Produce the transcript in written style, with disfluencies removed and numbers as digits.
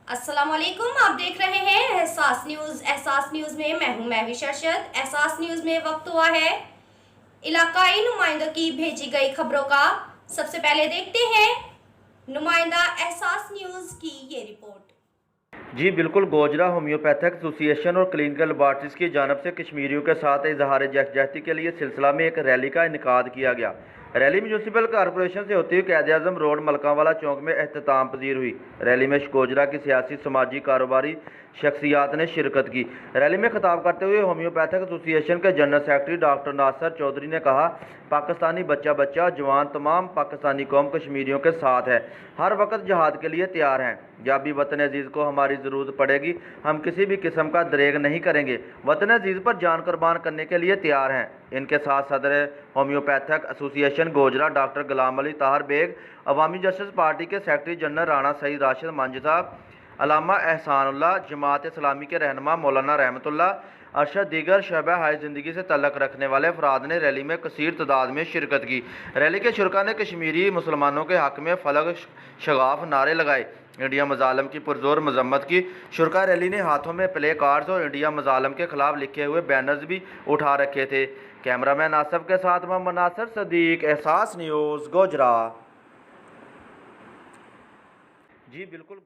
अस्सलामुअलैकुम, आप देख रहे हैं एहसास न्यूज़। एहसास न्यूज़ में मैं हूं महविश अरशद। एहसास न्यूज़ में वक्त हुआ है इलाकाई नुमाइंदों की भेजी गई खबरों का। सबसे पहले देखते हैं नुमाइंदा एहसास न्यूज़ की ये रिपोर्ट। जी बिल्कुल, गोजरा होम्योपैथिक एसोसिएशन और क्लिनिकल लेबॉर्ट्रीज की जानब से कश्मीरियों के साथ इजहार यकजहती के लिए सिलसिला में एक रैली का इनेकाद किया गया। रैली म्यूनसिपल कॉरपोरेशन से होती हुई कायद-ए-आज़म रोड मलकांवाला चौक में अख्ताम पजीर हुई। रैली में गोजरा की सियासी, समाजी, कारोबारी शख्सियात ने शिरकत की। रैली में खिताब करते हुए होम्योपैथिक एसोसिएशन के जनरल सेक्रेटरी डॉक्टर नासर चौधरी ने कहा, पाकिस्तानी बच्चा बच्चा जवान तमाम पाकिस्तानी कौम कश्मीरियों के साथ है, हर वक्त जहाद के लिए तैयार हैं। जब भी वतन अजीज़ को हमारी ज़रूरत पड़ेगी हम किसी भी किस्म का दरेग नहीं करेंगे, वतन अजीज़ पर जान कुर्बान करने के लिए तैयार हैं। इनके साथ सदर homeopathic association Gojra doctor Ghulam Ali Tahir bag, अवामी जस्टिस पार्टी के सेक्रेटरी जनरल राणा सईद राशिद मंज साहब, अलामा एहसानुल्लाह, जमात इस्लामी के रहनुमा मौलाना रहमतुल्लाह अरशद, दीगर शअबा हाय ज़िंदगी से तल्लक रखने वाले अफराद ने रैली में कसीर तादाद में शिरकत की। रैली के शुरका ने कश्मीरी मुसलमानों के हक़ में फलक शगाफ नारे लगाए, इंडिया मज़ालम की पुरजोर मजम्मत की। शुरका रैली ने हाथों में प्ले कार्ड्स और इंडिया मज़ालम के खिलाफ लिखे हुए बैनर्स भी उठा रखे थे। कैमरामैन आसफ के साथ मोहम्मद नासिर सदीक, एहसास न्यूज़, गोजरा। जी बिल्कुल।